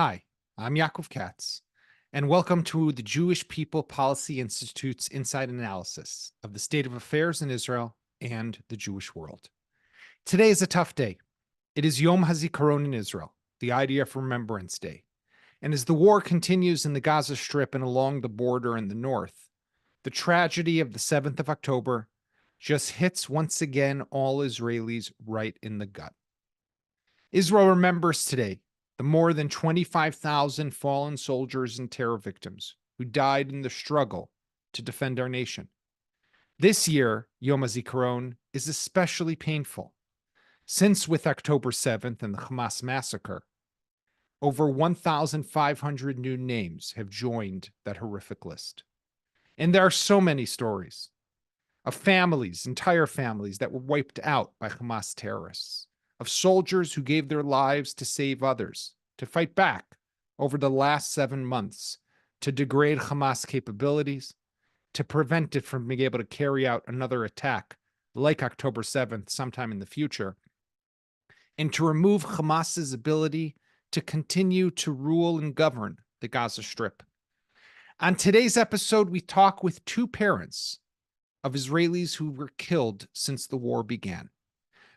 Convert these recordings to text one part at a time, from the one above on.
Hi, I'm Yaakov Katz, and welcome to the Jewish People Policy Institute's Inside Analysis of the state of affairs in Israel and the Jewish world. Today is a tough day. It is Yom HaZikaron in Israel, the IDF Remembrance Day. And as the war continues in the Gaza Strip and along the border in the north, the tragedy of the 7th of October just hits once again all Israelis right in the gut. Israel remembers today the more than 25,000 fallen soldiers and terror victims who died in the struggle to defend our nation. This year, Yom HaZikaron is especially painful, since with October 7th and the Hamas massacre, over 1,500 new names have joined that horrific list. And there are so many stories of families, entire families, that were wiped out by Hamas terrorists, of soldiers who gave their lives to save others, to fight back over the last 7 months, to degrade Hamas capabilities, to prevent it from being able to carry out another attack like October 7th sometime in the future, and to remove Hamas's ability to continue to rule and govern the Gaza Strip. On today's episode, we talk with two parents of Israelis who were killed since the war began.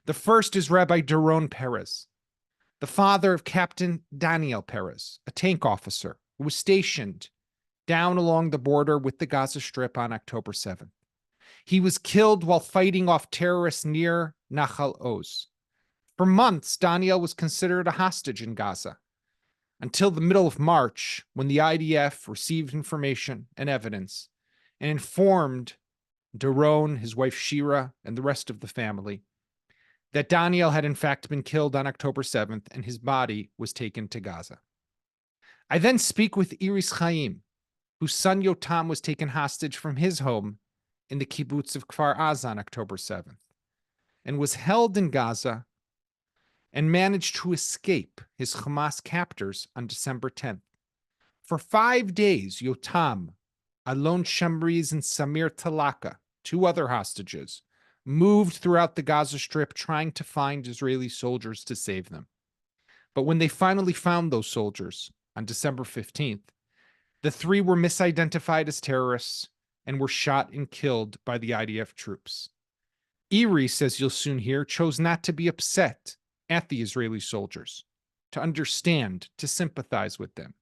The first is Rabbi Doron Perez, the father of Captain Daniel Perez, a tank officer who was stationed down along the border with the Gaza Strip on October 7th. He was killed while fighting off terrorists near Nahal Oz. For months, Daniel was considered a hostage in Gaza, until the middle of March, when the IDF received information and evidence and informed Doron, his wife Shira, and the rest of the family that Daniel had in fact been killed on October 7th and his body was taken to Gaza. I then speak with Iris Chaim, whose son Yotam was taken hostage from his home in the kibbutz of Kfar Aza on October 7th and was held in Gaza and managed to escape his Hamas captors on December 10th. For 5 days, Yotam, Alon Shamriz, and Samir Talaka, two other hostages, moved throughout the Gaza Strip trying to find Israeli soldiers to save them. But when they finally found those soldiers on December 15th, the three were misidentified as terrorists and were shot and killed by the IDF troops. Iris, as you'll soon hear, chose not to be upset at the Israeli soldiers, to understand, to sympathize with them.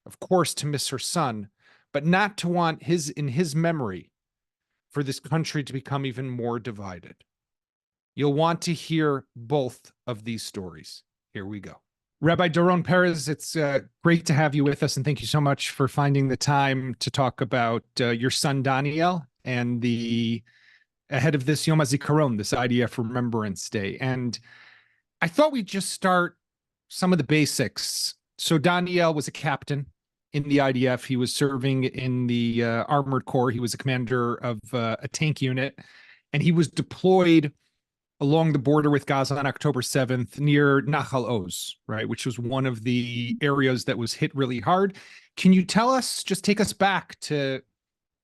Of course, to miss her son, but not to want in his memory for this country to become even more divided. You'll want to hear both of these stories. Here we go. Rabbi Doron Perez, it's great to have you with us, and thank you so much for finding the time to talk about your son Daniel and ahead of this Yom HaZikaron, this IDF Remembrance Day. And I thought we'd just start some of the basics. So Daniel was a captain in the IDF. He was serving in the Armored Corps. He was a commander of a tank unit, and he was deployed along the border with Gaza on October 7th near Nahal Oz, right, which was one of the areas that was hit really hard. Can you tell us, just take us back to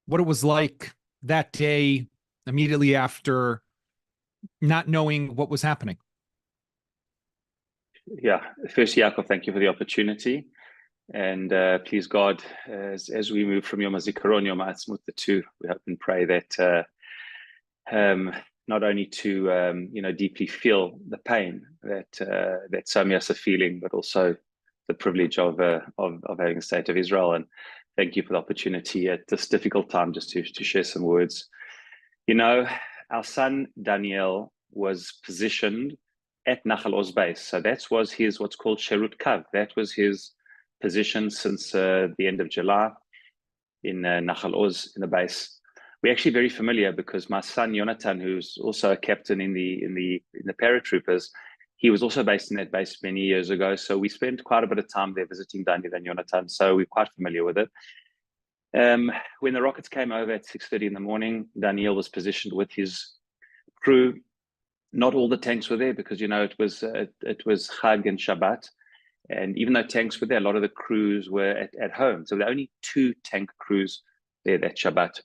what it was like that day immediately after not knowing what was happening? Yeah, first, Yaakov, thank you for the opportunity. And please God, as we move from Yom HaZikaron, Yom HaAtzmaut, the two, we hope and pray that not only to deeply feel the pain that some of us are feeling, but also the privilege of having the state of Israel. And thank you for the opportunity at this difficult time just to share some words. You know, our son Daniel was positioned at Nahal Oz base, so that was his what's called Sherut Kav. That was his position since the end of July in Nahal Oz in the base. We're actually very familiar because my son Jonathan, who's also a captain in the paratroopers, he was also based in that base many years ago. So we spent quite a bit of time there visiting Daniel and Jonathan. So we're quite familiar with it. When the rockets came over at 6:30 in the morning, Daniel was positioned with his crew. Not all the tanks were there because it was Chag and Shabbat. And even though tanks were there, a lot of the crews were at home. So there were only 2 tank crews there that Shabbat.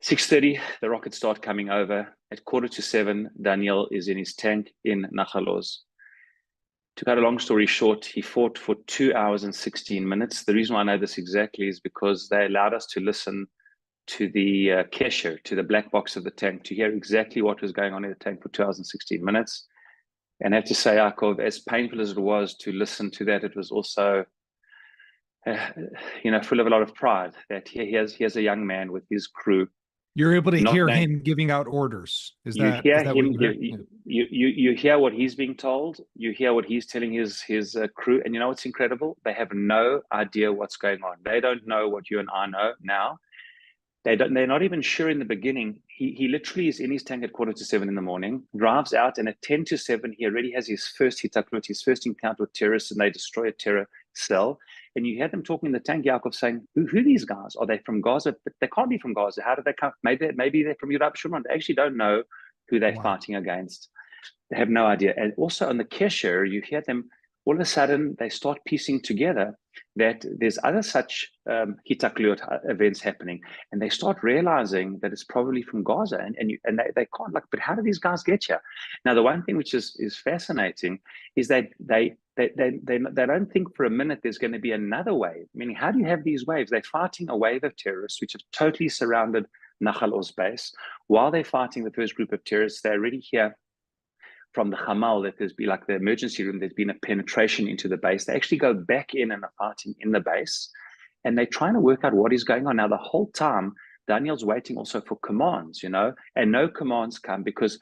6:30, the rockets start coming over. At 6:45, Daniel is in his tank in Nahal Oz. To cut a long story short, he fought for 2 hours and 16 minutes. The reason why I know this exactly is because they allowed us to listen to the kesher, to the black box of the tank, to hear exactly what was going on in the tank for 2 hours and 16 minutes. And I have to say, Yaakov, as painful as it was to listen to that, it was also, full of a lot of pride that here's a young man with his crew. You're able to hear him giving out orders. Is that what you hear what he's being told, you hear what he's telling his crew, and you know what's incredible? They have no idea what's going on. They don't know what you and I know now. They're not even sure in the beginning. He literally is in his tank at 6:45 in the morning, drives out, and at 10:07, he already has his first hitaklut, his first encounter with terrorists, and they destroy a terror cell. And you hear them talking in the tank, Yaakov, saying, who are these guys? Are they from Gaza? But they can't be from Gaza. How did they come? Maybe they're from Europe. They actually don't know who they're fighting against. They have no idea. And also on the kesher, you hear them, all of a sudden, they start piecing together that there's other such hitakliot events happening, and they start realizing that it's probably from Gaza, and they can't, like, but how do these guys get here? Now, the one thing which is fascinating is that they don't think for a minute there's going to be another wave. Meaning, how do you have these waves? They're fighting a wave of terrorists which have totally surrounded Nahal Oz base. While they're fighting the first group of terrorists, they already hear from the Hamal that there's been, like the emergency room, there's been a penetration into the base. They actually go back in and are fighting in the base, and they're trying to work out what is going on. Now, the whole time, Daniel's waiting also for commands, and no commands come because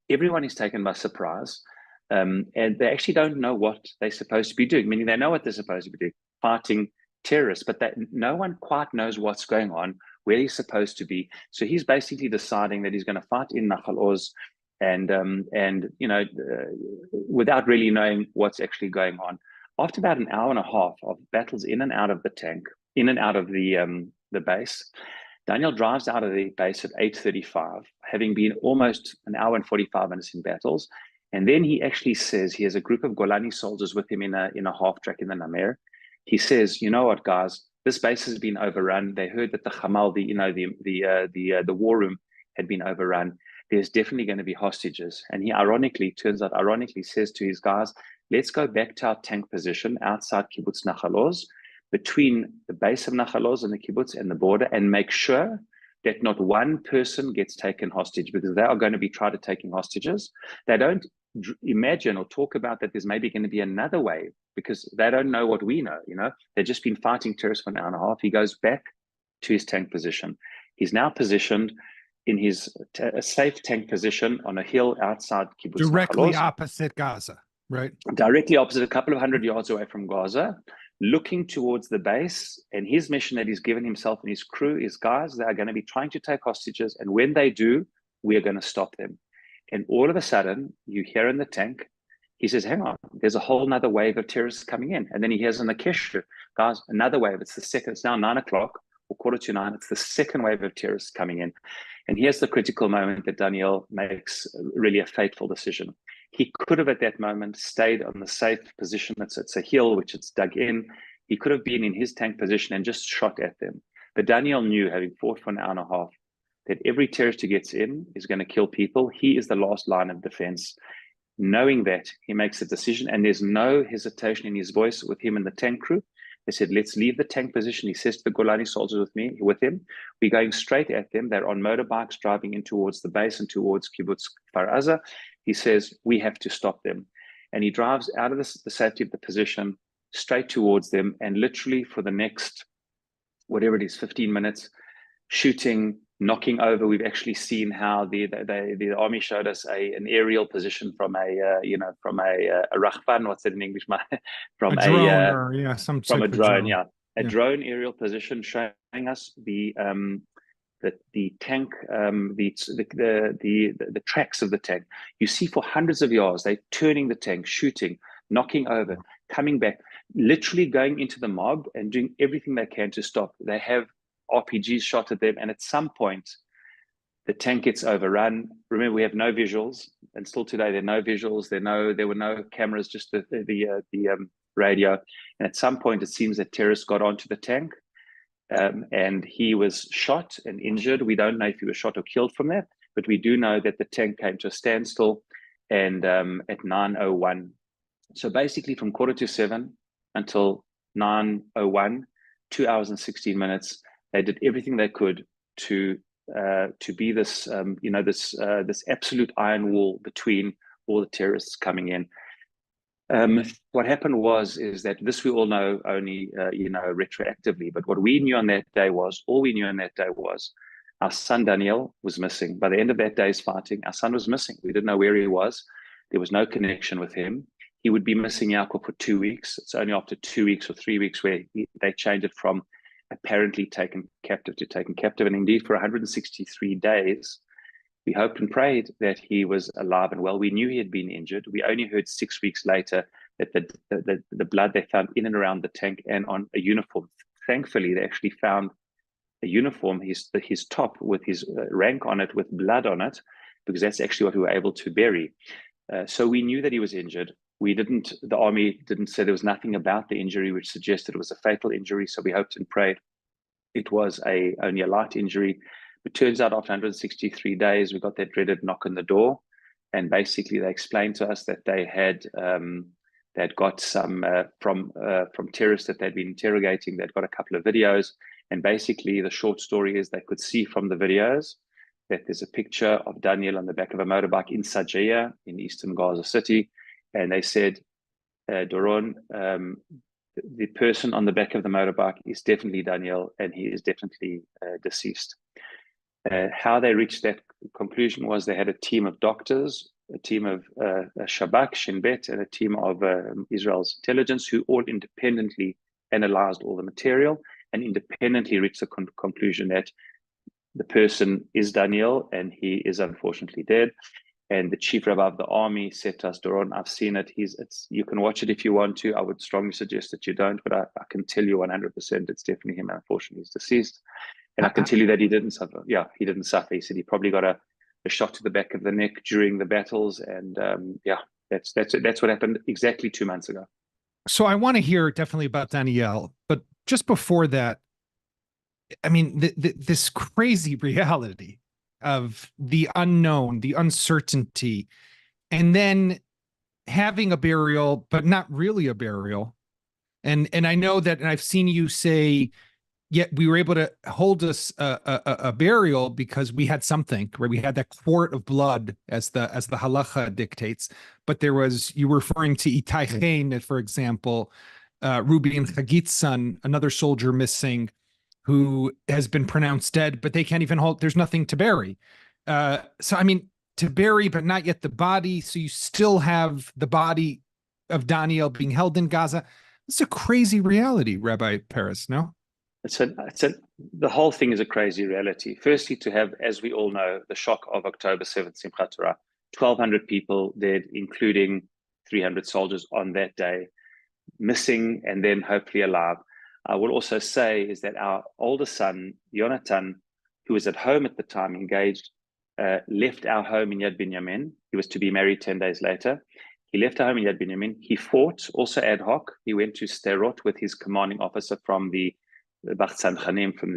everyone is taken by surprise, and they actually don't know what they're supposed to be doing, meaning they know what they're supposed to be doing, fighting terrorists, but no one quite knows what's going on, where he's supposed to be. So he's basically deciding that he's going to fight in Nahal Oz, and without really knowing what's actually going on. After about an hour and a half of battles in and out of the tank, in and out of the base, Daniel drives out of the base at 8:35, having been almost an hour and 45 minutes in battles. And then he actually says he has a group of Golani soldiers with him in a half track in the Namer. He says, you know what, guys, this base has been overrun. They heard that the Hamal, the war room, had been overrun. There's definitely going to be hostages. And he ironically says to his guys, let's go back to our tank position outside Kibbutz Nahal Oz, between the base of Nahal Oz and the kibbutz and the border, and make sure that not one person gets taken hostage, because they are going to be trying to taking hostages. They don't imagine or talk about that there's maybe going to be another wave, because they don't know what we know. They've just been fighting terrorists for an hour and a half. He goes back to his tank position. He's now positioned in his safe tank position on a hill outside Kibbutz directly opposite Gaza, right? Directly opposite, a couple of 100 yards away from Gaza, looking towards the base. And his mission that he's given himself and his crew is, guys, they are going to be trying to take hostages, and when they do, we are going to stop them. And all of a sudden, you hear in the tank, he says, hang on, there's a whole nother wave of terrorists coming in. And then he hears in the kesher, guys, another wave. It's the second. It's now 9 o'clock or 8:45. It's the second wave of terrorists coming in. And here's the critical moment that Daniel makes really a fateful decision. He could have at that moment stayed on the safe position. It's a hill which it's dug in. He could have been in his tank position and just shot at them. But Daniel knew, having fought for an hour and a half, that every terrorist who gets in is going to kill people. He is the last line of defense. Knowing that, he makes a decision, and there's no hesitation in his voice with him and the tank crew. They said, let's leave the tank position. He says to the Golani soldiers with him, we're going straight at them. They're on motorbikes driving in towards the base and towards Kibbutz Kfar Aza. He says, we have to stop them. And he drives out of the safety of the position straight towards them, and literally for the next, whatever it is, 15 minutes, shooting, knocking over. We've actually seen how the army showed us an aerial position from a rachvan, what's it in English? From a drone, a drone aerial position showing us the tank, the tracks of the tank. You see for hundreds of yards, they're turning the tank, shooting, knocking over, coming back, literally going into the mob and doing everything they can to stop. They have RPGs shot at them, and at some point the tank gets overrun. Remember, we have no visuals, and still today there are no visuals. There were no cameras, just the radio. And at some point, it seems that terrorists got onto the tank, and he was shot and injured. We don't know if he was shot or killed from that, but we do know that the tank came to a standstill. And at 9:01, So basically from 6:45 until 9:01, 2 hours and 16 minutes, they did everything they could to be this, this absolute iron wall between all the terrorists coming in. What happened is that this we all know only, retroactively, but what we knew on that day was, all we knew on that day was our son Daniel was missing. By the end of that day's fighting, our son was missing. We didn't know where he was. There was no connection with him. He would be missing Yaakov for 2 weeks. It's only after 2 weeks or 3 weeks where they changed it from apparently taken captive to taken captive. And indeed, for 163 days, we hoped and prayed that he was alive and well. We knew he had been injured. We only heard 6 weeks later that the blood they found in and around the tank and on a uniform. Thankfully, they actually found a uniform, his top with his rank on it, with blood on it, because that's actually what we were able to bury. So we knew that he was injured. The army didn't say there was nothing about the injury which suggested it was a fatal injury. So we hoped and prayed it was only a light injury. It turns out after 163 days, we got that dreaded knock on the door. And basically they explained to us that they had they'd got some from terrorists that they'd been interrogating. They'd got a couple of videos. And basically the short story is they could see from the videos that there's a picture of Daniel on the back of a motorbike in Sajia in eastern Gaza City. And they said, Doron, the person on the back of the motorbike is definitely Daniel, and he is definitely deceased. How they reached that conclusion was they had a team of doctors, a team of Shabak, Shin Bet, and a team of Israel's intelligence who all independently analyzed all the material and independently reached the conclusion that the person is Daniel and he is unfortunately dead. And the chief rabbi of the army said to us, Doron, I've seen it. You can watch it if you want to. I would strongly suggest that you don't, but I can tell you 100% it's definitely him. Unfortunately, he's deceased. And I can tell you that he didn't suffer. Yeah, he didn't suffer. He said he probably got a shot to the back of the neck during the battles. And that's what happened exactly 2 months ago. So I want to hear definitely about Daniel, but just before that, I mean, this crazy reality of the unknown, the uncertainty, and then having a burial, but not really a burial. And I know that, and I've seen you say, yet we were able to hold a burial because we had something, right? We had that quart of blood as the halacha dictates. But you were referring to Itai Chain, for example, Ruby and Chagit's son, another soldier missing, who has been pronounced dead, but they can't even there's nothing to bury. So, I mean, to bury, but not yet the body. So you still have the body of Daniel being held in Gaza. It's a crazy reality, Rabbi Perez, no? The whole thing is a crazy reality. Firstly, to have, as we all know, the shock of October 7th, Simchat Torah, 1,200 people dead, including 300 soldiers on that day, missing and then hopefully alive. I will also say is that our older son, Yonatan, who was at home at the time, engaged, left our home in Yad Binyamin. He was to be married 10 days later. He left our home in Yad Binyamin. He fought also ad hoc. He went to Sderot with his commanding officer from the Bachtzan Chanim, from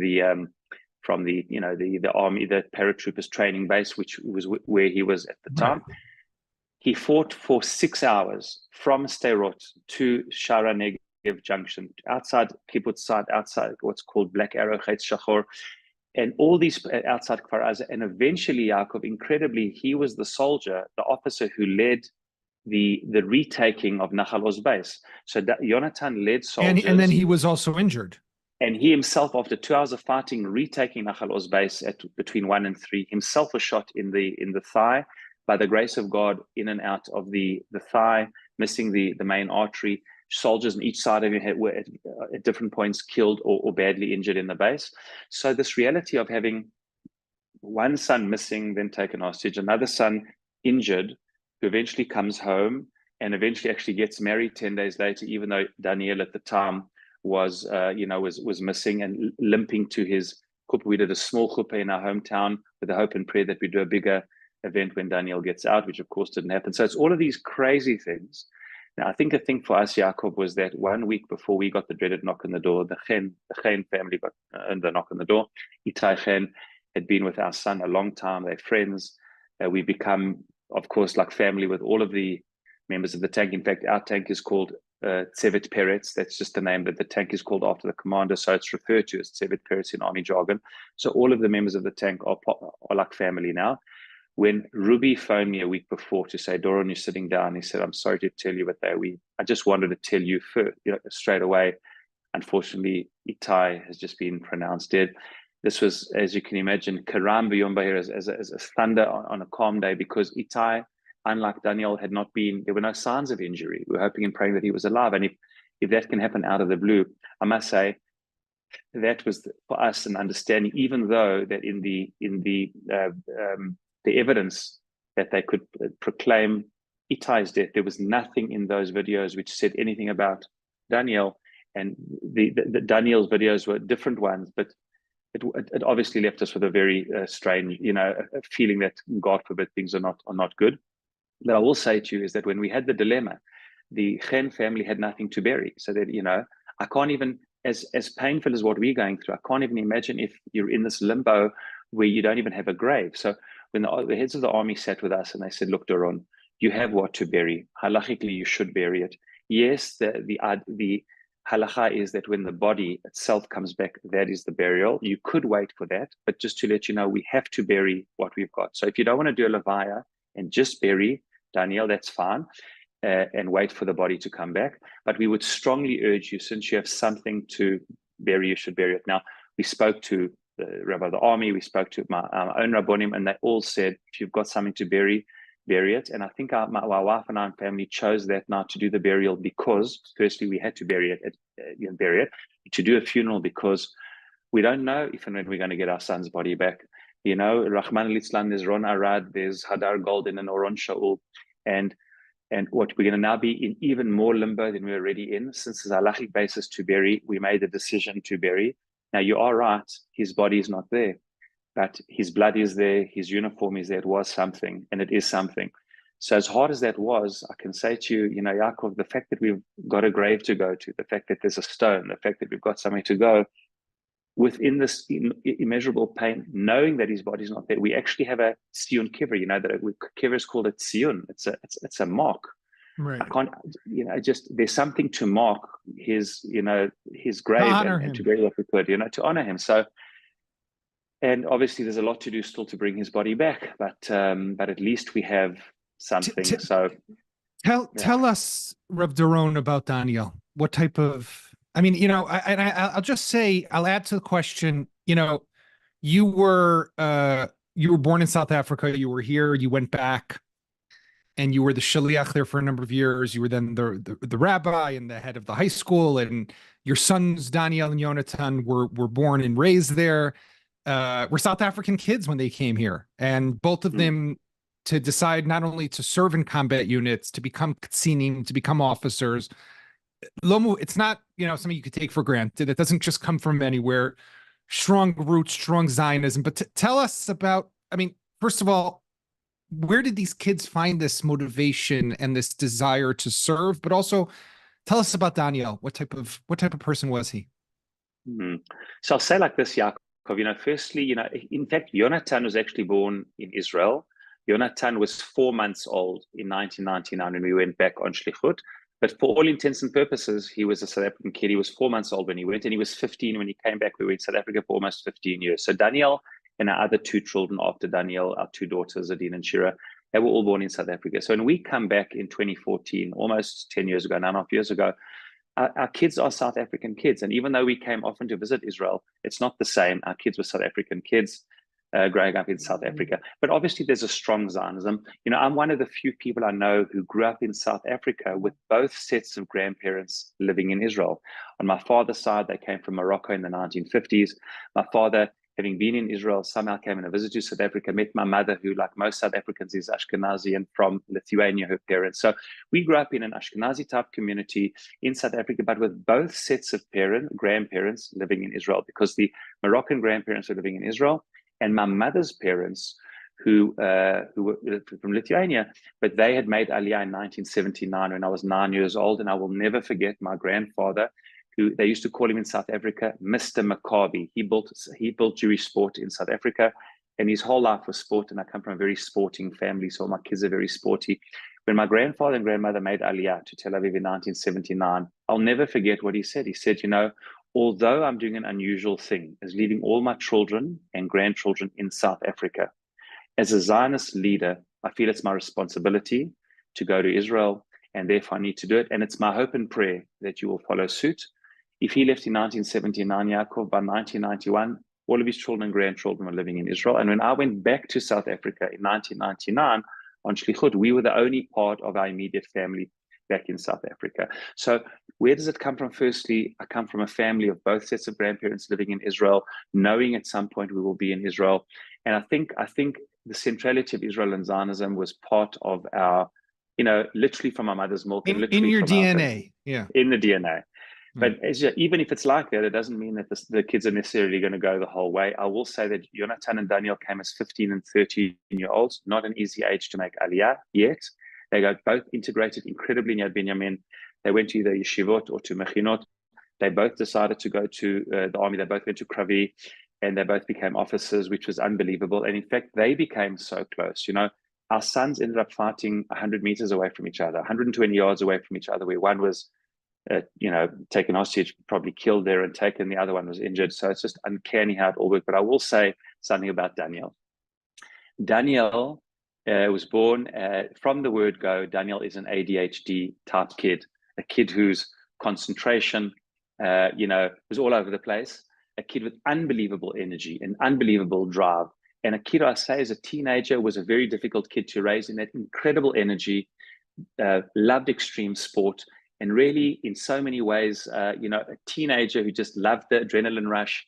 the army, the paratroopers training base, which was where he was at the time. Right. He fought for 6 hours from Sderot to Shara Negev junction, outside Kibbutz side, outside what's called Black Arrow, Chetz Shachor, and all these outside Kfar Aza. And eventually, Yaakov, incredibly, he was the soldier, the officer who led the retaking of Nachal Oz base. So that Yonatan led soldiers. And then he was also injured. And he himself, after 2 hours of fighting, retaking Nachal Oz base at between 1 and 3, himself was shot in the thigh. By the grace of God, in and out of the thigh, missing the main artery. Soldiers on each side of him were at different points killed or badly injured in the base. So this reality of having one son missing, then taken hostage, another son injured, who eventually comes home and eventually actually gets married 10 days later, even though Daniel at the time was missing and limping to his chuppah. We did a small chuppah in our hometown with the hope and prayer that we do a bigger event when Daniel gets out, which of course didn't happen. So it's all of these crazy things. Now, I think the thing for us, Yaakov, was that 1 week before we got the dreaded knock on the door, the Chain family got the knock on the door. Itai Chain had been with our son a long time. They're friends. We become, of course, like family with all of the members of the tank. In fact, our tank is called Tsevet Perez. That's just the name, but the tank is called after the commander, so it's referred to as Tsevet Perez in army jargon. So all of the members of the tank are like family now. When Ruby phoned me a week before to say, Doron, you're sitting down, he said, I'm sorry to tell you, but I just wanted to tell you first, straight away. Unfortunately, Itai has just been pronounced dead. This was, as you can imagine, Karam B'Yom Bahir as a thunder on a calm day, because Itai, unlike Daniel, there were no signs of injury. We were hoping and praying that he was alive. And if that can happen out of the blue, I must say, that was for us an understanding, even though that in the evidence that they could proclaim Itai's death, there was nothing in those videos which said anything about Daniel. And the Daniel's videos were different ones, but it obviously left us with a very strange, a feeling that, God forbid, things are not good. But I will say to you is that when we had the dilemma, the Chen family had nothing to bury. So that, I can't even, as painful as what we're going through, I can't even imagine if you're in this limbo where you don't even have a grave. So when the heads of the army sat with us and they said, look, Doron, you have what to bury. Halachically, you should bury it. Yes, the halacha is that when the body itself comes back, that is the burial. You could wait for that, but just to let you know, we have to bury what we've got. So if you don't want to do a levaya and just bury Daniel, that's fine, and wait for the body to come back. But we would strongly urge you, since you have something to bury, you should bury it. Now, we spoke to the Rabbi of the army, we spoke to my own Rabbonim, and they all said, if you've got something to bury it. And I think my wife and I and family chose that night to do the burial because, firstly, we had to bury it, to do a funeral, because we don't know if and when we're going to get our son's body back. Rahman al-Islam, there's Ron Arad, there's Hadar Golden and Oron Shaul, and what we're going to now be in even more limbo than we're already in. Since it's a halachic basis to bury, we made the decision to bury. Now, you are right, his body is not there, but his blood is there, his uniform is there. It was something, and it is something. So as hard as that was, I can say to you, Yaakov, the fact that we've got a grave to go to, the fact that there's a stone, the fact that we've got somewhere to go, within this immeasurable pain, knowing that his body's not there, we actually have a Tziyun Kiver, Kiver is called a Tziyun. It's a mark. Right. I can't, there's something to mark his grave and to bury what we could, to honor him. So, and obviously there's a lot to do still to bring his body back, but at least we have something. So tell us, Rav Doron, about Daniel. What type of, I'll just say, I'll add to the question, you were born in South Africa, you were here, you went back, and you were the shaliach there for a number of years. You were then the rabbi and the head of the high school, and your sons, Daniel and Yonatan, were born and raised there. Were South African kids when they came here, and both of them to decide not only to serve in combat units, to become katsinim, to become officers. Lomu, it's not, something you could take for granted. It doesn't just come from anywhere. Strong roots, strong Zionism. But tell us about, first of all, where did these kids find this motivation and this desire to serve? But also, tell us about Daniel. What type of person was he? So I'll say like this, Yaakov. Firstly, in fact, Yonatan was actually born in Israel. Yonatan was 4 months old in 1999 when we went back on Shlichut. But for all intents and purposes, he was a South African kid. He was 4 months old when he went, and he was 15 when he came back. We were in South Africa for almost 15 years. So Daniel and our other 2 children after Daniel, our 2 daughters, Adine and Shira, they were all born in South Africa. So when we come back in 2014, almost 10 years ago, 9.5 years ago, our kids are South African kids. And even though we came often to visit Israel, it's not the same. Our kids were South African kids. Growing up in South Africa. But obviously there's a strong Zionism. I'm one of the few people I know who grew up in South Africa with both sets of grandparents living in Israel. On my father's side, they came from Morocco in the 1950s. My father, having been in Israel, somehow came on a visit to South Africa, met my mother, who, like most South Africans, is Ashkenazi and from Lithuania, her parents. So we grew up in an Ashkenazi type community in South Africa, but with both sets of grandparents living in Israel, because the Moroccan grandparents were living in Israel, and my mother's parents, who were from Lithuania, but they had made Aliyah in 1979 when I was 9 years old. And I will never forget my grandfather, who they used to call him in South Africa, Mr. Maccabi. He built Jewish sport in South Africa, and his whole life was sport. And I come from a very sporting family, so my kids are very sporty. When my grandfather and grandmother made Aliyah to Tel Aviv in 1979, I'll never forget what he said. He said, although I'm doing an unusual thing, as leaving all my children and grandchildren in South Africa, as a Zionist leader, I feel it's my responsibility to go to Israel, and therefore I need to do it. And it's my hope and prayer that you will follow suit. If he left in 1979, Yaakov, by 1991, all of his children and grandchildren were living in Israel. And when I went back to South Africa in 1999 on Shlichut, we were the only part of our immediate family back in South Africa. So where does it come from? Firstly, I come from a family of both sets of grandparents living in Israel, knowing at some point we will be in Israel. And I think the centrality of Israel and Zionism was part of our, literally from our mother's milk, and literally in your from DNA. In the DNA. But even if it's like that, it doesn't mean that the kids are necessarily going to go the whole way. I will say that Yotam and Daniel came as 15 and 13-year-olds, not an easy age to make Aliyah yet. They got both integrated incredibly in Yad Binyamin. They went to either yeshivot or to mechinot. They both decided to go to the army. They both went to Kravi, and they both became officers, which was unbelievable. And in fact, they became so close. Our sons ended up fighting 100 meters away from each other, 120 yards away from each other, where one was taken hostage, probably killed there and taken, the other one was injured. So it's just uncanny how it all worked. But I will say something about Daniel. Daniel was born from the word go. Daniel is an ADHD type kid, a kid whose concentration, was all over the place, a kid with unbelievable energy and unbelievable drive. And a kid, I say, as a teenager, was a very difficult kid to raise in that incredible energy, loved extreme sport, and really, in so many ways, a teenager who just loved the adrenaline rush,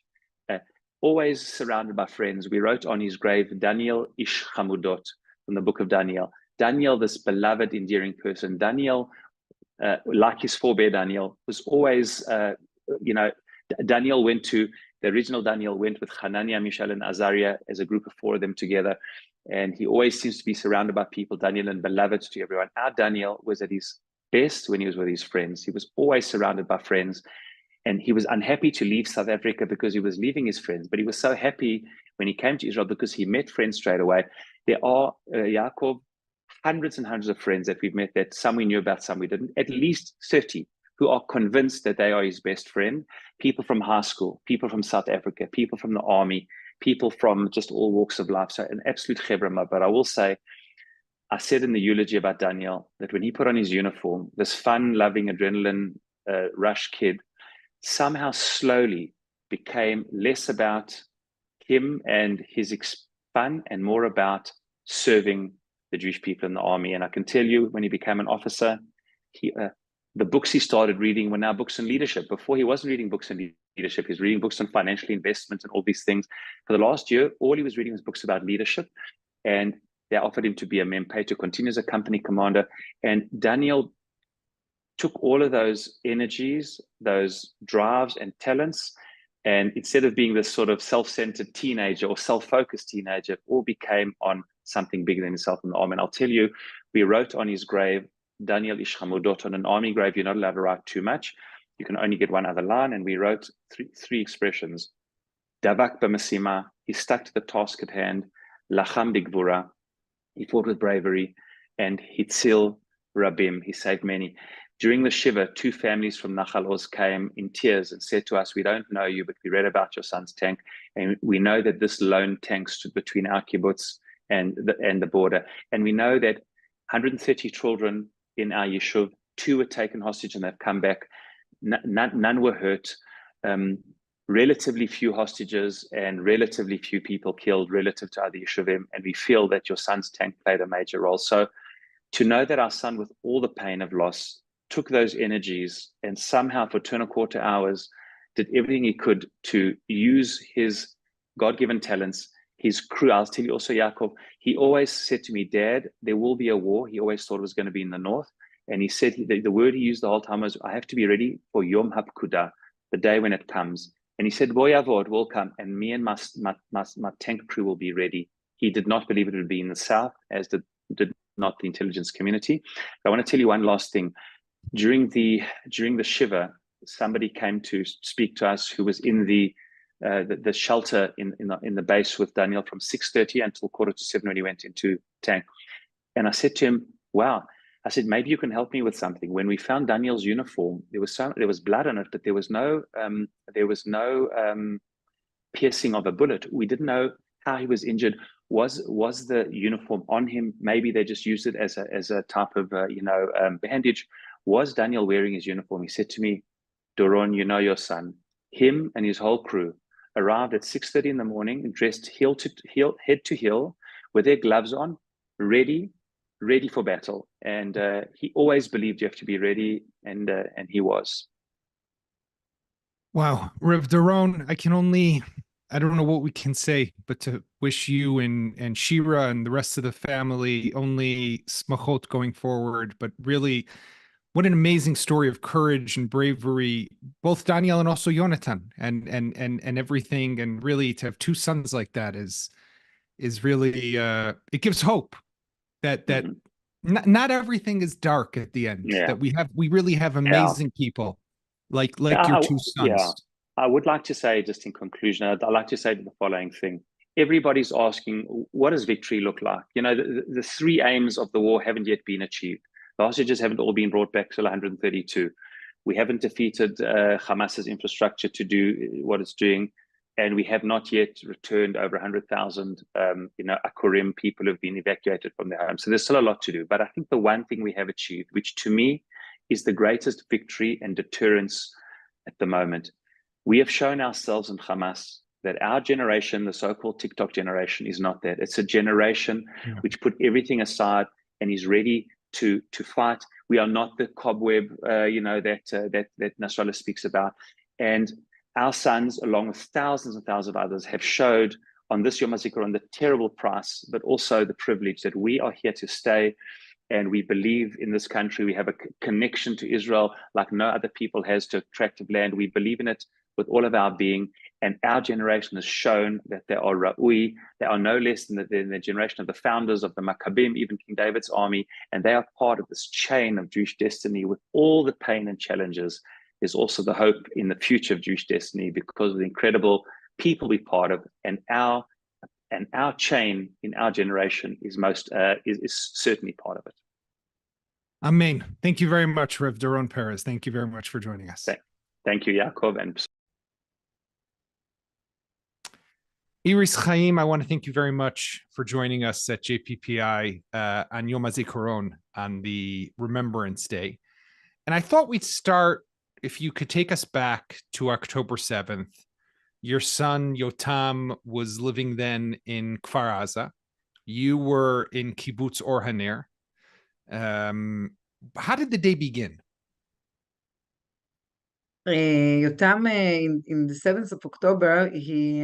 always surrounded by friends. We wrote on his grave, Daniel Ish Chamudot, from the book of Daniel. Daniel, this beloved, endearing person. Daniel, like his forebear Daniel, was always, Daniel went to, the original Daniel went with Hananiah, Mishael, and Azariah as a group of four of them together. And he always seems to be surrounded by people, Daniel, and beloved to everyone. Our Daniel was at his best when he was with his friends. He was always surrounded by friends. And he was unhappy to leave South Africa because he was leaving his friends. But he was so happy when he came to Israel because he met friends straight away. There are, Yaakov, hundreds and hundreds of friends that we've met that some we knew about, some we didn't, at least 30 who are convinced that they are his best friend. People from high school, people from South Africa, people from the army, people from just all walks of life. So an absolute chevrama. But I will say, I said in the eulogy about Daniel that when he put on his uniform, this fun-loving, adrenaline rush kid somehow slowly became less about him and his fun and more about serving the Jewish people in the army. And I can tell you, when he became an officer, the books he started reading were now books on leadership. Before, he wasn't reading books on leadership. He was reading books on financial investment and all these things. For the last year, all he was reading was books about leadership. And they offered him to be a Mempe, to continue as a company commander. And Daniel took all of those energies, those drives and talents, and instead of being this sort of self-centered teenager or self-focused teenager, it all became on something bigger than himself in the army. And I'll tell you, we wrote on his grave, Daniel Ish Chamudot. On an army grave, you're not allowed to write too much. You can only get one other line. And we wrote three expressions. Davak b'masima, he stuck to the task at hand. Lacham b'gvura, he fought with bravery. And Hitzil Rabim, he saved many. During the Shiva, two families from Nachal Oz came in tears and said to us, we don't know you, but we read about your son's tank. And we know that this lone tank stood between our kibbutz and the border. And we know that 130 children in our yeshuv, 2 were taken hostage and they've come back. None were hurt. Relatively few hostages and relatively few people killed relative to other yeshuvim. And we feel that your son's tank played a major role. So to know that our son, with all the pain of loss, took those energies and somehow for 2.25 hours did everything he could to use his God-given talents, his crew. I'll tell you also, Yaakov, he always said to me, Dad, there will be a war. He always thought it was going to be in the north. And he said, the word he used the whole time was, I have to be ready for Yom HaPkuda, the day when it comes. And he said, Boyavo, it will come. And me and my tank crew will be ready. He did not believe it would be in the south, as did not the intelligence community. But I want to tell you one last thing. During the Shiva, somebody came to speak to us who was in the shelter in the base with Daniel from 6:30 until 6:45 when he went into tank. And I said to him, wow, I said, maybe you can help me with something. When we found Daniel's uniform, there was blood on it, but there was no piercing of a bullet. We didn't know how he was injured. Was the uniform on him? Maybe they just used it as a type of bandage. Was Daniel wearing his uniform? He said to me, Doron, you know your son. Him and his whole crew arrived at 6:30 in the morning, dressed head to heel, with their gloves on, ready for battle. And he always believed you have to be ready, and he was. Wow, Rev Doron, I don't know what we can say, but to wish you and Shira and the rest of the family only smachot going forward. But really, what an amazing story of courage and bravery, both Daniel and also Yonatan, and everything. And really, to have two sons like that is really it gives hope that not everything is dark at the end. Yeah. That we really have amazing people like your two sons. I would like to say, just in conclusion, I'd like to say the following thing. Everybody's asking, what does victory look like? You know, the three aims of the war haven't yet been achieved. The hostages haven't all been brought back till 132. We haven't defeated Hamas's infrastructure to do what it's doing. And we have not yet returned over 100,000, Akurim people who have been evacuated from their homes. So there's still a lot to do. But I think the one thing we have achieved, which to me is the greatest victory and deterrence at the moment, we have shown ourselves in Hamas that our generation, the so-called TikTok generation, is not that. It's a generation which put everything aside and is ready to fight. We are not the cobweb, that Nasrallah speaks about. And our sons, along with thousands and thousands of others, have showed on this Yom HaZikaron the terrible price, but also the privilege that we are here to stay. And we believe in this country. We have a connection to Israel like no other people has to a tract of land. We believe in it with all of our being. And our generation has shown that they are Ra'ui. They are no less than the generation of the founders of the Maccabim, even King David's army. And they are part of this chain of Jewish destiny with all the pain and challenges. There's also the hope in the future of Jewish destiny because of the incredible people we're part of. And our chain in our generation is certainly part of it. Amen. Thank you very much, Rev Doron Perez. Thank you very much for joining us. Thank you, Yaakov. And Iris Chaim, I want to thank you very much for joining us at JPPI on Yom HaZikaron on the Remembrance Day. And I thought we'd start, if you could take us back to October 7th. Your son, Yotam, was living then in Kfar Aza. You were in Kibbutz Or Haner. How did the day begin? Yotam, in the 7th of October, he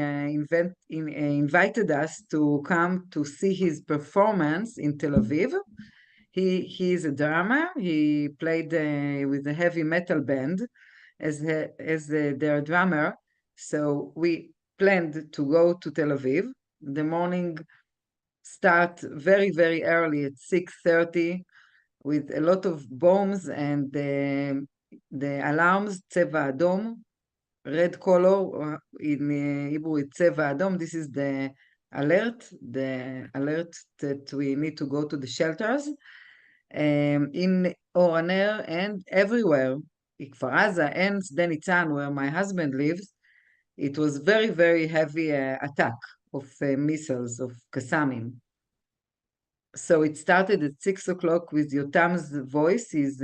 invited us to come to see his performance in Tel Aviv. He is a drummer. He played with a heavy metal band as their drummer. So we planned to go to Tel Aviv. The morning start very, very early at 6:30 with a lot of bombs and the alarms, Tzeva Adom, red color, in Hebrew it's Tzeva Adom. This is the alert that we need to go to the shelters. In Or Haner and everywhere, Kfar Aza and Sde Nitzan, where my husband lives, it was very, very heavy attack of missiles, of Kassamim. So it started at 6 o'clock with Yotam's voice. He's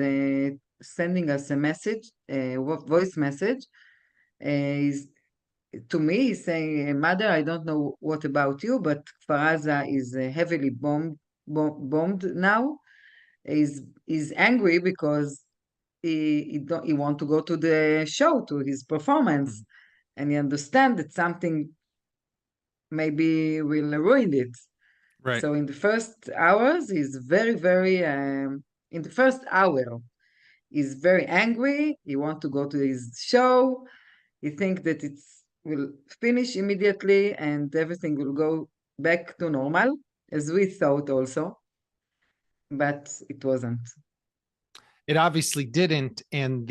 sending us a message, a voice message. To me, he's saying, Mother, I don't know what about you, but Kfar Aza is heavily bombed now. He's angry because he want to go to the show, to his performance, and he understands that something maybe will ruin it. Right. So in the first hours, he's very, very, in the first hour, he's very angry. He wants to go to his show. He thinks that it will finish immediately and everything will go back to normal, as we thought also, but it wasn't. It obviously didn't. And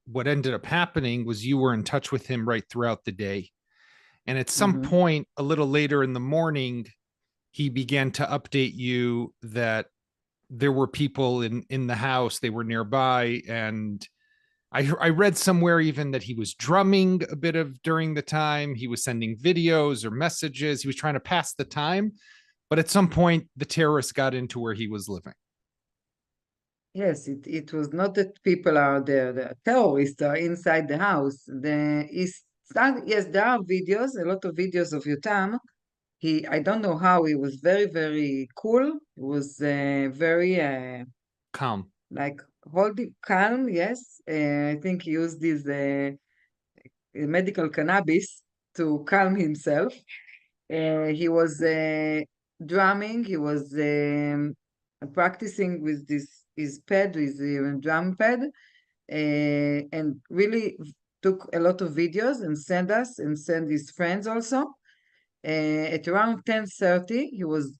what ended up happening was you were in touch with him right throughout the day. And at some point, a little later in the morning, he began to update you that there were people in the house, they were nearby, and I read somewhere even that he was drumming a bit of during the time. He was sending videos or messages. He was trying to pass the time, but at some point the terrorists got into where he was living. Yes, it was not that people are there, the terrorists are inside the house. Yes, there are videos, a lot of videos of Yotam. I don't know how, he was very, very cool. He was very Calm. like holding calm, yes. I think he used this medical cannabis to calm himself. He was drumming, he was practicing with his pad, with the drum pad, and really took a lot of videos and sent us and sent his friends also. At around 10:30, he was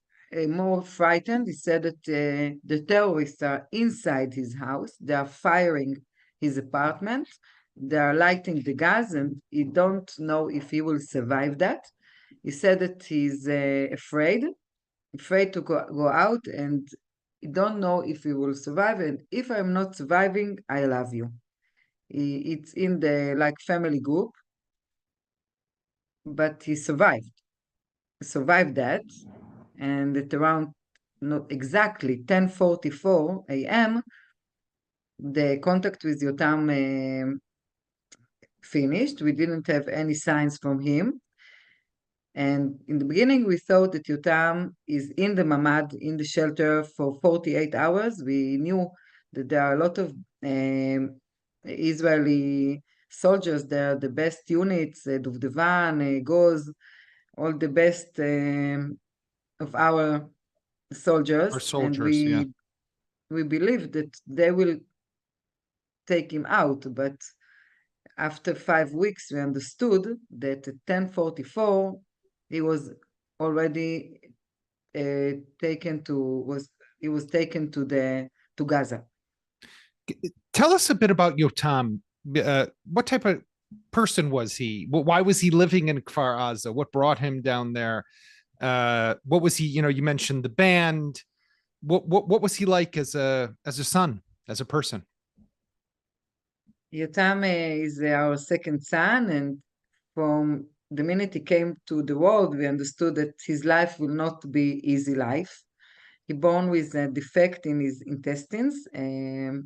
more frightened. He said that the terrorists are inside his house. They are firing his apartment. They are lighting the gas, and he don't know if he will survive that. He said that he's afraid to go out, and he don't know if he will survive. And if I'm not surviving, I love you. It's in the like family group, but he survived that. And at around not exactly 10:44 a.m., the contact with Yotam finished. We didn't have any signs from him. And in the beginning, we thought that Yotam is in the mamad, in the shelter for 48 hours. We knew that there are a lot of Israeli soldiers there, the best units, Duvdevan, Goz, all the best of our soldiers, Our and soldiers, yeah. we believe that they will take him out. But after 5 weeks, we understood that at 10:44 he was already taken to Gaza. Tell us a bit about Yotam. What type of person was he? Why was he living in Kfar Aza? What brought him down there? What was he? You mentioned the band. What was he like as a son, as a person? Yotam is our second son, and from the minute he came to the world, we understood that his life will not be easy life. He born with a defect in his intestines, a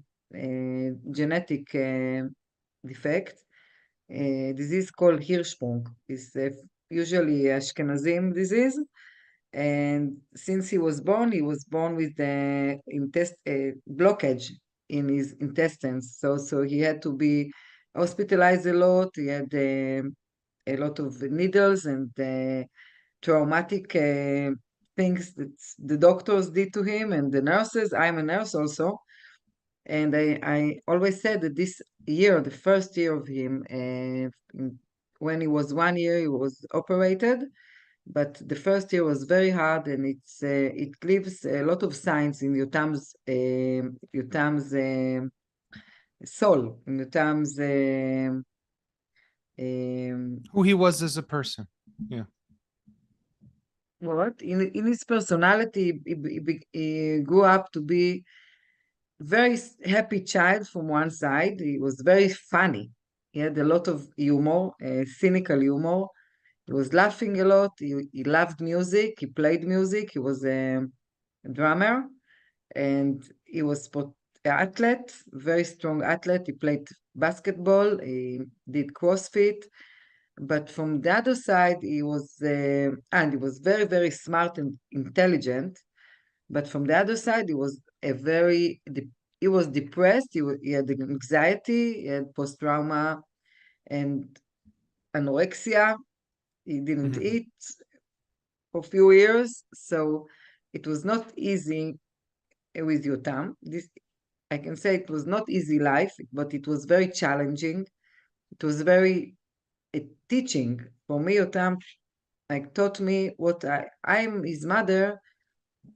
genetic defect, a disease called Hirschsprung. It's usually Ashkenazim disease. And since he was born with the blockage in his intestines. So he had to be hospitalized a lot. He had a lot of needles and traumatic things that the doctors did to him and the nurses. I'm a nurse also. And I always said that this year, the first year of him, when he was 1 year, he was operated. But the first year was very hard, and it leaves a lot of signs in Yotam's soul, in Yotam's Who he was as a person? Yeah. what in his personality. He grew up to be very happy child from one side. He was very funny. He had a lot of humor, cynical humor. He was laughing a lot. He loved music. He played music. He was a drummer, and he was an athlete, very strong athlete. He played basketball. He did CrossFit. But from the other side, and he was very, very smart and intelligent. But from the other side, he was depressed. He had anxiety. He had post-trauma and anorexia. He didn't eat for a few years, so it was not easy with Yotam. I can say it was not easy life, but it was very challenging. It was very teaching for me. Yotam like taught me what I'm his mother,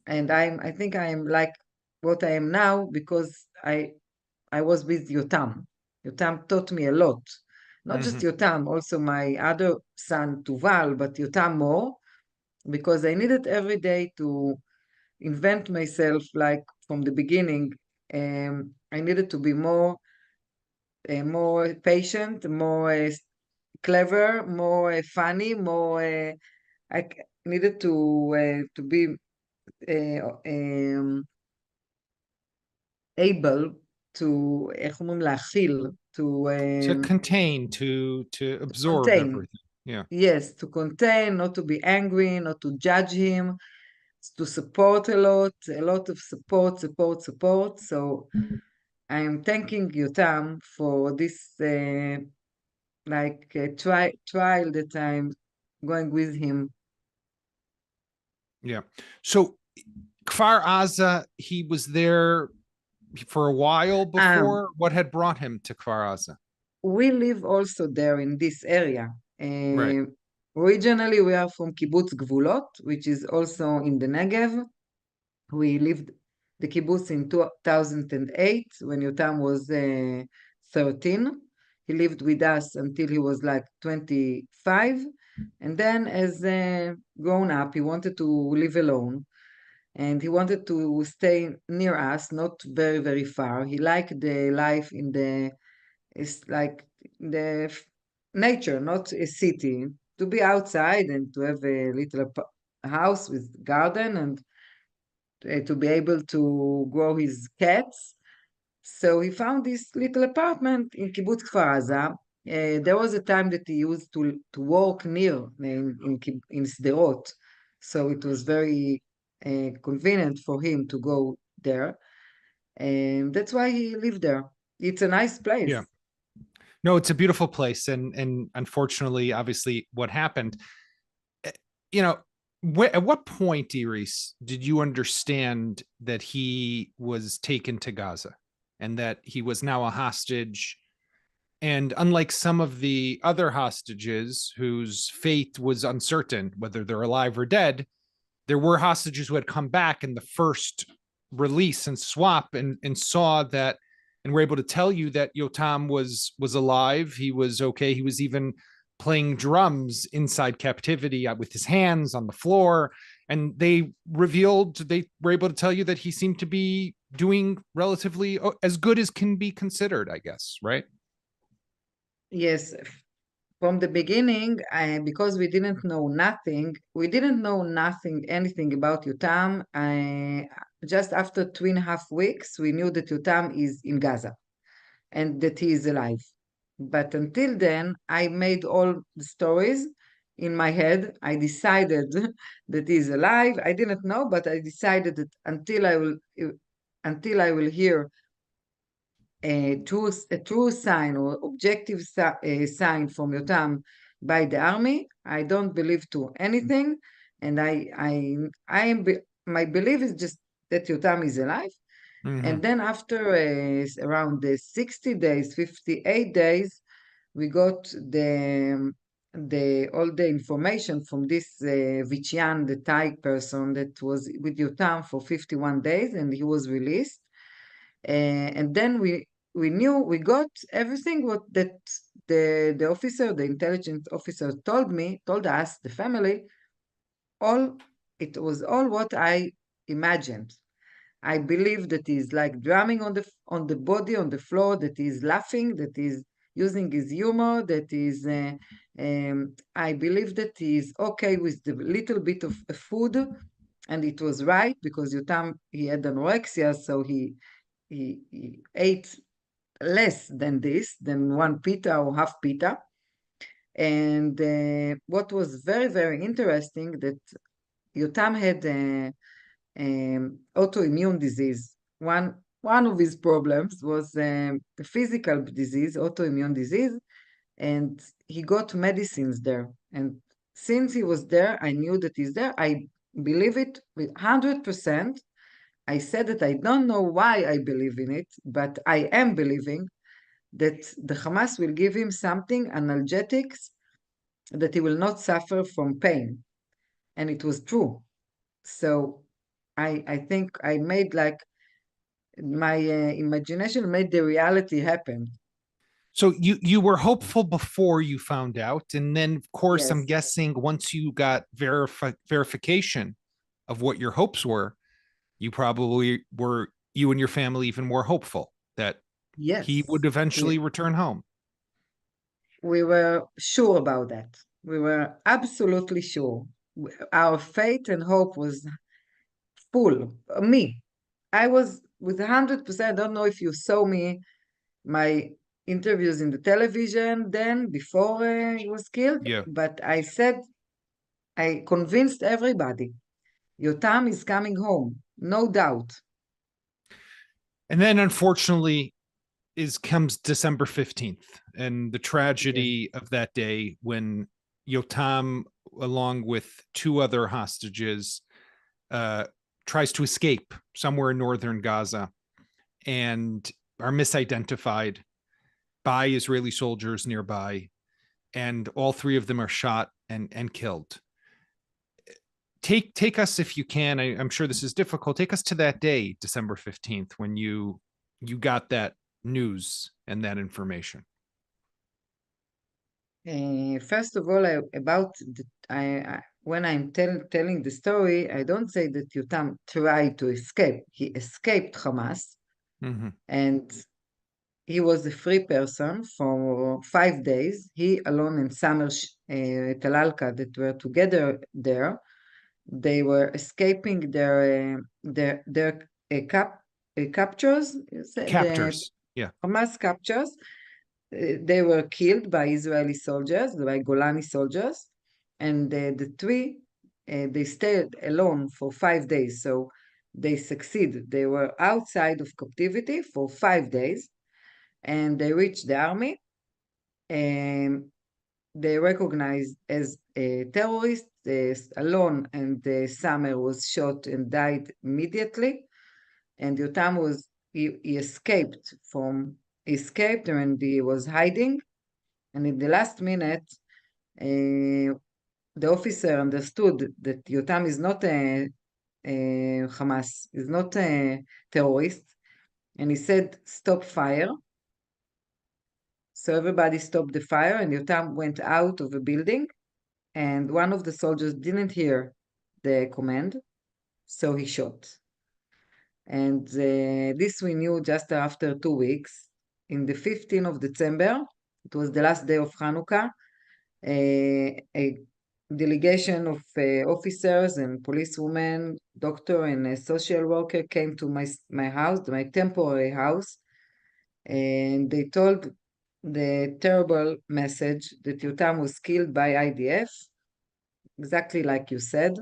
and I think I am like what I am now because I was with Yotam. Yotam taught me a lot. Not just Yotam, also my other son Tuval, but Yotam more, because I needed every day to invent myself like from the beginning. I needed to be more patient, more clever, more funny, more. I needed to be able to, איך אומרים, להכיל, To contain, to absorb contain. everything. Yeah. Yes, to contain, not to be angry, not to judge him, to support a lot of support. So I am thanking Yotam for this trial that I'm going with him. Yeah. So Kfar Aza, he was there for a while before. What had brought him to Kfar Aza? We live also there in this area. Right. Originally, we are from Kibbutz Gvulot, which is also in the Negev. We lived the kibbutz in 2008 when Yotam was 13. He lived with us until he was like 25. And then as grown up, he wanted to live alone. And he wanted to stay near us, not very, very far. He liked the life in the nature, not a city. To be outside and to have a little house with garden and to be able to grow his cats. So he found this little apartment in Kibbutz Kfar Aza. There was a time that he used to work near in Sderot, so it was very convenient for him to go there, and that's why he lived there. It's a nice place. Yeah. No, it's a beautiful place, and unfortunately, obviously, what happened, you know, at what point, Iris, did you understand that he was taken to Gaza and that he was now a hostage? And unlike some of the other hostages whose fate was uncertain, whether they're alive or dead, there were hostages who had come back in the first release and swap and saw that and were able to tell you that Yotam was alive. He was okay. He was even playing drums inside captivity with his hands on the floor. And they were able to tell you that he seemed to be doing relatively as good as can be considered, I guess, right? Yes, from the beginning, because we didn't know anything about Yotam. Just after 2.5 weeks, we knew that Yotam is in Gaza and that he is alive. But until then, I made all the stories in my head. I decided that he's alive. I didn't know, but I decided that until I will hear a true sign or objective sign from Yotam by the army, I don't believe to anything, and my belief is just that Yotam is alive. Mm-hmm. And then after around the 60 days, 58 days, we got all the information from this Vichian, the Thai person that was with Yotam for 51 days, and he was released. And then we got everything that the officer, the intelligence officer told us, the family, it was all what I imagined. I believe that he's like drumming on the body, on the floor, that he's laughing, that he's using his humor, that is, I believe that he's okay with the little bit of food, and it was right because Yotam, he had anorexia, so he ate less than one pita or half pita. And what was very, very interesting that Yotam had autoimmune disease. One of his problems was a physical disease, autoimmune disease, and he got medicines there. And since he was there, I knew that he's there. I believe it with 100%. I said that I don't know why I believe in it, but I am believing that the Hamas will give him something, analgetics, that he will not suffer from pain. And it was true. So I think I made like my imagination made the reality happen. So you were hopeful before you found out, and then of course, Yes. I'm guessing once you got verification of what your hopes were, you probably were, you and your family, even more hopeful that he would Yes, eventually return home. we were sure about that. We were absolutely sure. Our faith and hope was full. Me, I was with 100%. I don't know if you saw my interviews in the television then, before he was killed, Yeah. but I convinced everybody, Yotam is coming home, no doubt. And then unfortunately comes December 15th and the tragedy of that day when Yotam, along with two other hostages, tries to escape somewhere in northern Gaza and are misidentified by Israeli soldiers nearby. And all three of them are shot and killed. Take us, if you can, I'm sure this is difficult, take us to that day, December 15th, when you got that news and that information. First of all, when I'm telling the story, I don't say that Yotam tried to escape. He escaped Hamas, and he was a free person for 5 days. He alone and Samer Talalka that were together there. They were escaping their captures. Captors. The Hamas captures. They were killed by Israeli soldiers, by Golani soldiers, and the three, they stayed alone for 5 days. So they succeeded. They were outside of captivity for 5 days, and they reached the army, and they recognized as a terrorist. Alon and Samer was shot and died immediately, and Yotam he escaped and he was hiding, and in the last minute the officer understood that Yotam is not a Hamas, is not a terrorist, and he said stop fire. So everybody stopped the fire, and Yotam went out of the building, and one of the soldiers didn't hear the command, so he shot. And this we knew just after 2 weeks. In the 15th of December, it was the last day of Hanukkah, a delegation of officers and policewomen, doctor and a social worker came to my house, my temporary house, and they told the terrible message that Yotam was killed by IDF, exactly like you said.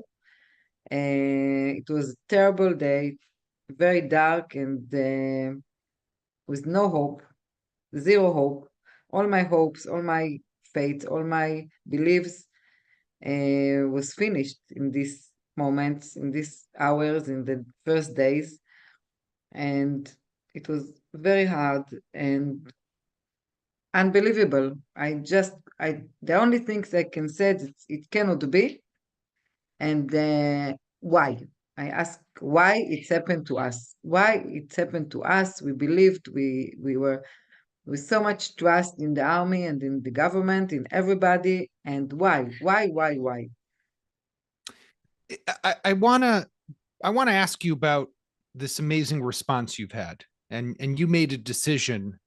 It was a terrible day, very dark, and with no hope, zero hope. All my hopes, all my faith, all my beliefs was finished in these moments, in these hours, in the first days. And it was very hard and unbelievable. The only things I can say is it cannot be. And why? I ask why it's happened to us. Why it's happened to us? We believed we were with so much trust in the army and in the government, in everybody. And why? Why? I wanna ask you about this amazing response you've had, and you made a decision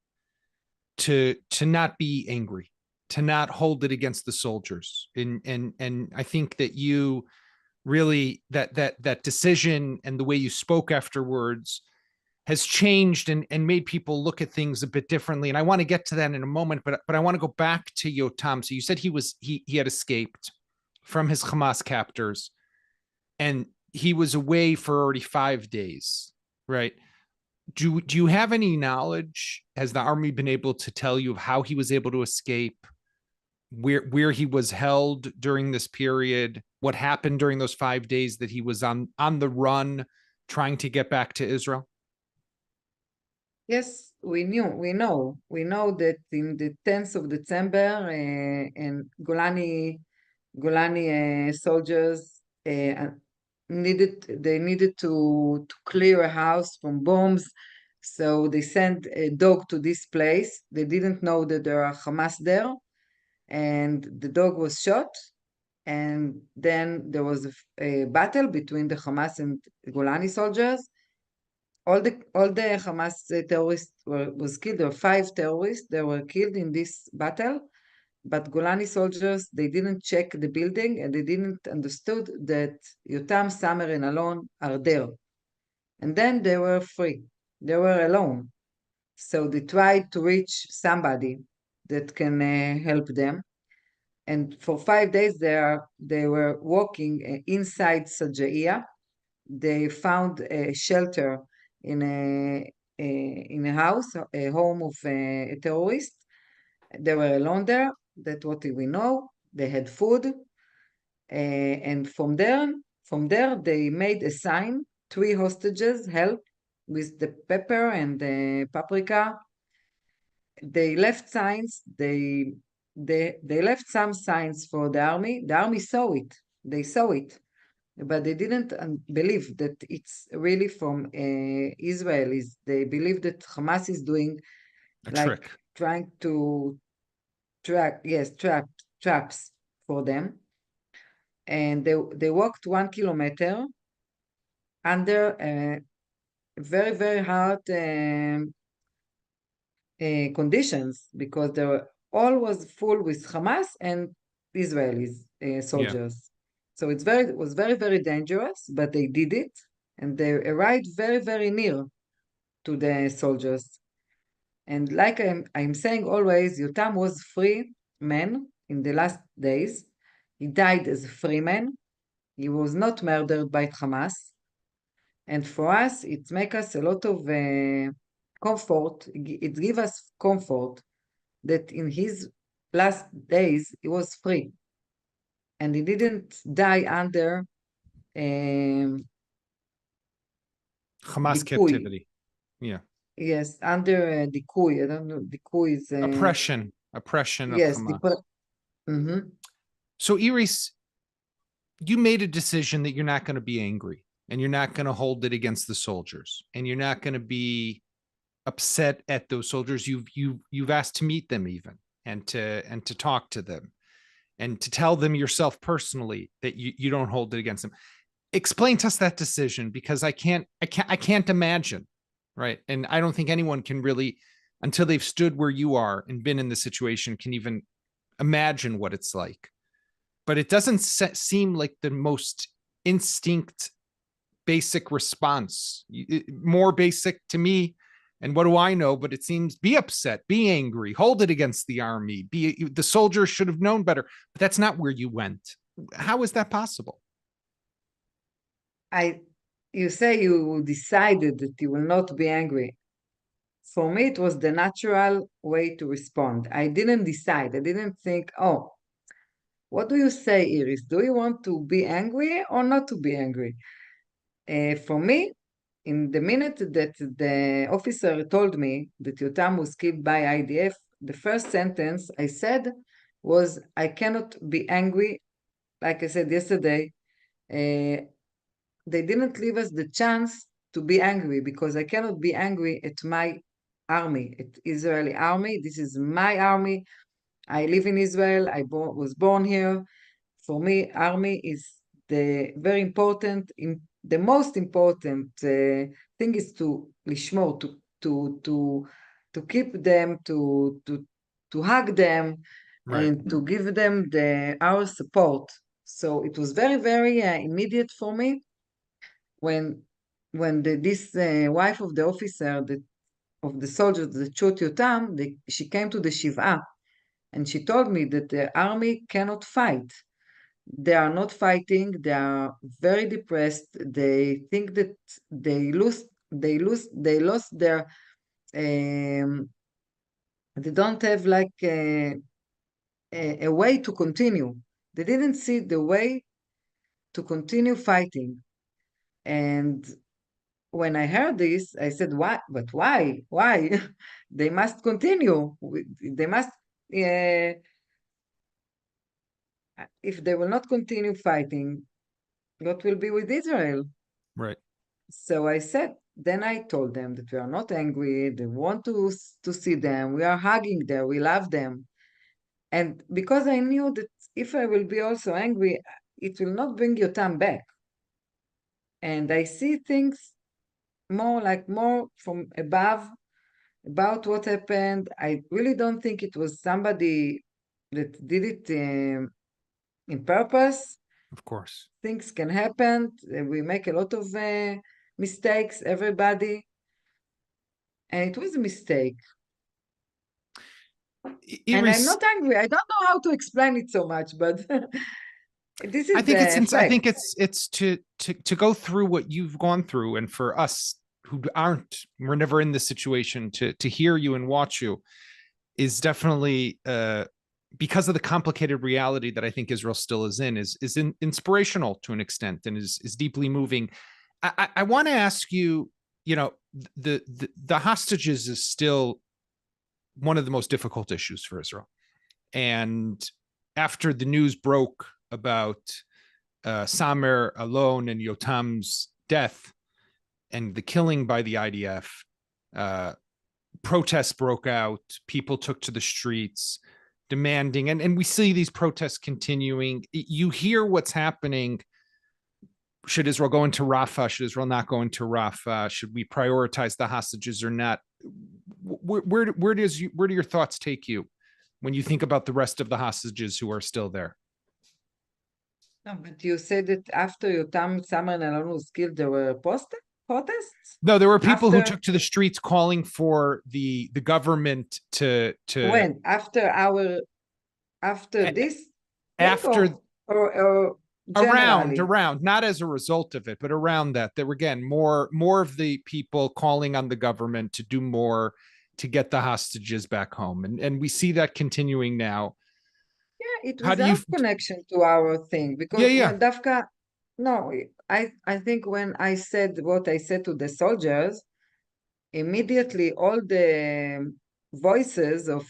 to not be angry, to not hold it against the soldiers, and I think that you really that decision and the way you spoke afterwards has changed and made people look at things a bit differently. And I want to get to that in a moment, but I want to go back to Yotam. So you said he had escaped from his Hamas captors, and he was away for already 5 days, right? Do you have any knowledge? Has the army been able to tell you of how he was able to escape, where he was held during this period, what happened during those 5 days that he was on the run trying to get back to Israel? Yes, we know that in the 10th of December, and Golani soldiers needed to clear a house from bombs, so they sent a dog to this place. They didn't know that there are Hamas there, and the dog was shot, And then there was a battle between the Hamas and Golani soldiers. All the Hamas terrorists was killed. There were 5 terrorists. They were killed in this battle. But Golani soldiers, they didn't check the building and they didn't understood that Yotam, Samer, and Alon are there. And then they were free. They were alone. So they tried to reach somebody that can help them. And for 5 days, they were walking inside Sajaiya. They found a shelter in a house, a home of a terrorist. They were alone there. That's what we know. They had food. And from there, they made a sign, 3 hostages help with the pepper and the paprika. They left signs. They left some signs for the army. The army saw it. They saw it, but they didn't believe that it's really from Israelis. They believe that Hamas is doing A like trick. trying to traps for them. And they walked 1 kilometer under very, very hard conditions, because all was full with Hamas and Israelis soldiers. So it was very, very dangerous, but they did it, and they arrived very, very near to the soldiers. And like I'm saying always, Yotam was free man in the last days. He died as a free man. He was not murdered by Hamas. And for us, it makes us a lot of comfort. It gives us comfort that in his last days, he was free. And he didn't die under Hamas dikuy. captivity. Yeah. Yes, under dikuy. I don't know. Dikuy is Oppression of Hamas. Mm-hmm. So Iris, you made a decision that you're not going to be angry and you're not going to hold it against the soldiers and you're not going to be upset at those soldiers. You've asked to meet them even and to talk to them and to tell them yourself personally that you don't hold it against them. Explain to us that decision, because I can't imagine, right? And I don't think anyone can really, until they've stood where you are and been in the situation, can even imagine what it's like. But it doesn't seem like the most instinct, basic response. More basic to me. And what do I know? But it seems be upset, be angry, hold it against the army. The soldiers should have known better. But that's not where you went. How is that possible? You say you decided that you will not be angry. For me, it was the natural way to respond. I didn't decide. I didn't think, oh, what do you say, Iris? Do you want to be angry or not to be angry? For me, in the minute that the officer told me that Yotam was killed by IDF, the first sentence I said was, I cannot be angry. Like I said yesterday, they didn't leave us the chance to be angry, because I cannot be angry at my army, at Israeli army. This is my army. I live in Israel. I was born here. For me, army is the very important, the most important thing is to lishmor, to keep them, to hug them, Right. and to give them our support. So it was very, very immediate for me when this wife of the officer of the soldiers that shot Yotam, she came to the Shiva, and she told me that the army cannot fight. They are not fighting. They are very depressed. They think that they lost their. They don't have like a way to continue. They didn't see the way to continue fighting. And when I heard this, I said, "Why? But why? Why? They must continue. They must. If they will not continue fighting, what will be with Israel?" Right. So I said, then I told them that we are not angry. They want to see them. We are hugging them. We love them. And because I knew that if I will be also angry, it will not bring Yotam back. And I see things more from above about what happened. I really don't think it was somebody that did it in purpose. Of course. Things can happen. We make a lot of mistakes, everybody. And it was a mistake. And I'm not angry. I don't know how to explain it so much, but this is I think the fact. I think it's to go through what you've gone through, and for us who we're never in this situation, to hear you and watch you is definitely because of the complicated reality that I think Israel still is inspirational to an extent, and is deeply moving. I want to ask you, the hostages is still one of the most difficult issues for Israel. And after the news broke about Samer Alon and Yotam's death and the killing by the IDF, protests broke out. People took to the streets demanding, and we see these protests continuing. You hear what's happening. Should Israel go into Rafah? Should Israel not go into Rafah? Should we prioritize the hostages or not? Where do your thoughts take you when you think about the rest of the hostages who are still there? No, but you said that after Yotam Samer Alon was killed, there were protests? No, there were people who took to the streets calling for the government to when after this after or around, not as a result of it, but around that, there were again more of the people calling on the government to do more to get the hostages back home, and we see that continuing now. Yeah, it was a connection to our thing, because Dafka, no, I think when I said what I said to the soldiers, immediately all the voices of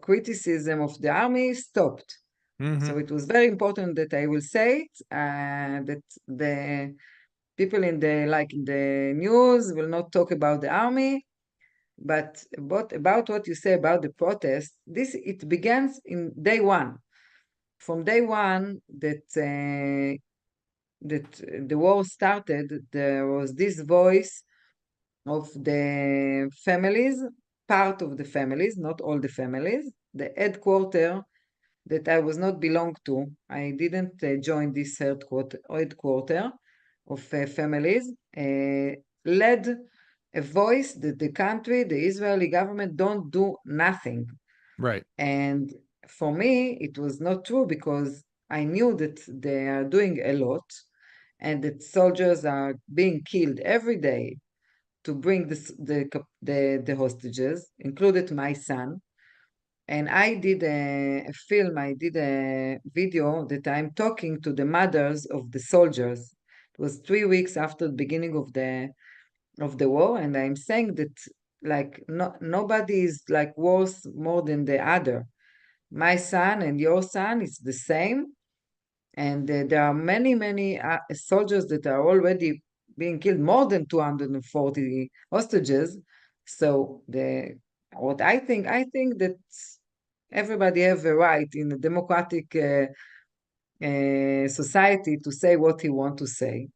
criticism of the army stopped. Mm-hmm. So it was very important that I will say it, that the people in the news will not talk about the army, but about what you say about the protest. It begins in day one. From day one that the war started, there was this voice of the families, part of the families, not all the families, the headquarter that I was not belong to. I didn't join this headquarter of families, led a voice that the country, the Israeli government, don't do nothing. Right. And for me, it was not true, because I knew that they are doing a lot and that soldiers are being killed every day to bring the hostages, included my son. And I did a film, I did a video that I'm talking to the mothers of the soldiers. It was 3 weeks after the beginning of the war, and I'm saying that nobody is worse more than the other. My son and your son is the same, and there are many soldiers that are already being killed, more than 240 hostages. So what I think that everybody have a right in a democratic society to say what he want to say.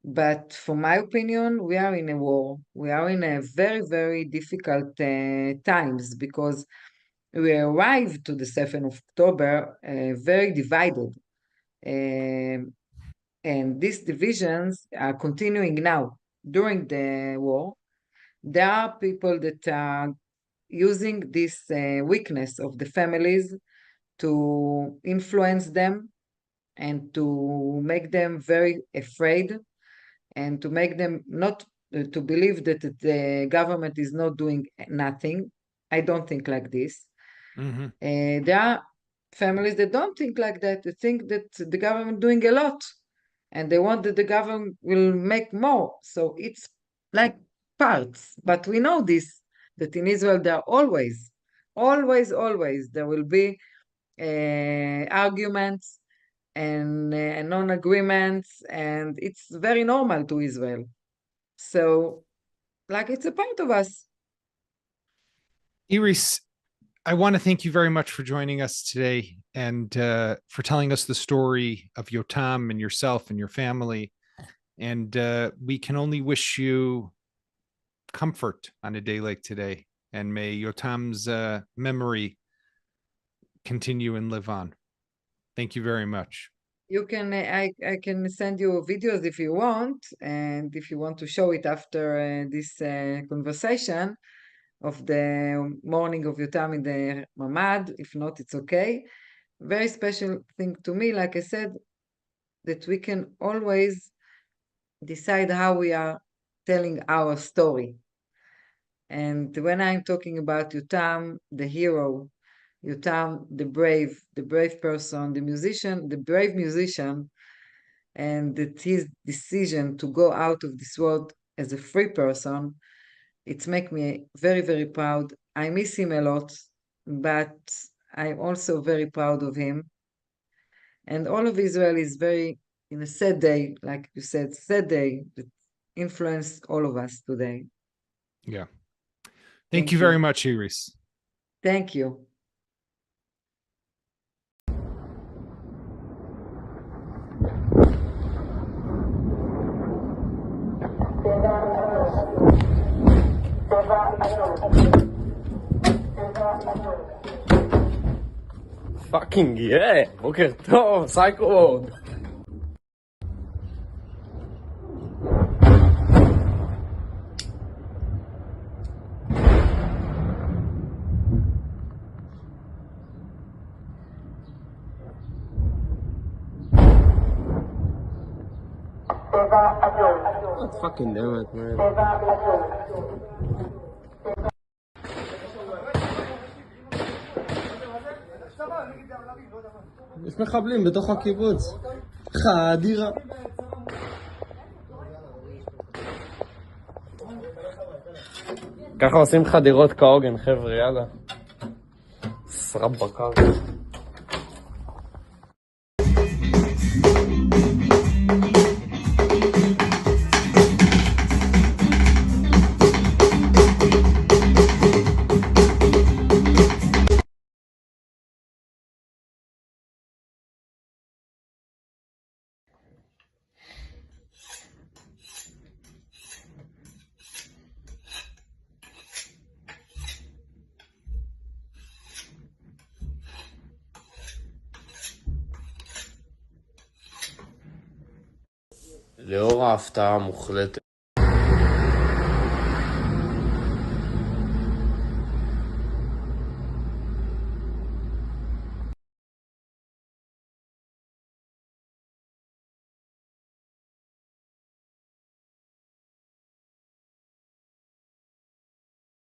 But from my opinion, we are in a war. We are in a very, very difficult times, because we arrived to the 7th of October very divided. And these divisions are continuing now during the war. There are people that are using this weakness of the families to influence them and to make them very afraid, and to make them not to believe that the government is not doing nothing. I don't think like this. Mm-hmm. There are families that don't think like that. They think that the government doing a lot, and they want that the government will make more. So it's like parts. But we know this, that in Israel there are always there will be arguments and non-agreements, and it's very normal to Israel. So, it's a part of us. Iris, I want to thank you very much for joining us today. and for telling us the story of Yotam and yourself and your family. And we can only wish you comfort on a day like today. And may Yotam's memory continue and live on. Thank you very much. You can, I can send you videos if you want, and if you want to show it after this conversation of the morning of Yotam in the Mamad. If not, it's okay. Very special thing to me, like I said, that we can always decide how we are telling our story. And when I'm talking about Yotam, the hero, Yotam, the brave person, the musician, the brave musician, and that his decision to go out of this world as a free person, it's make me very, very proud. I miss him a lot, but I'm also very proud of him. And all of Israel is very, in a sad day, like you said, sad day that influenced all of us today. Yeah. Thank you very much, Iris. Thank you. פאקינג יא, בוקר טוב, סייקו. Fucking damn it, man. יש מחבלים בתוך הקיבוץ. חדירה. ככה עושים חדירות כהוגן, חבר'ה, יאללה. סרב בקר. לאור ההפתעה המוחלטת.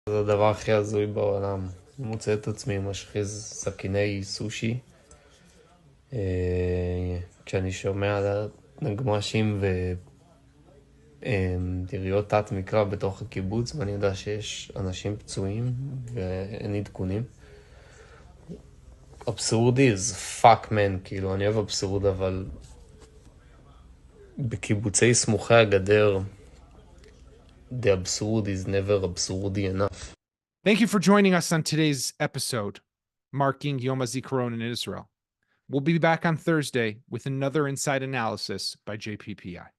זה הדבר הכי הזוי בעולם. אני מוצא את עצמי משחיז סכיני סושי. כשאני שומע על נגמשים ויריות תת מקרא בתוך הקיבוץ, ואני יודע שיש אנשים פצועים ואין עדכונים. אבסורדי זה פאק מן, כאילו אני אוהב אבסורד, אבל בקיבוצי סמוכי הגדר the absurd is never absurdy enough. Thank you for joining us on today's episode marking Yom HaZikaron in Israel. We'll be back on Thursday with another Inside Analysis by JPPI.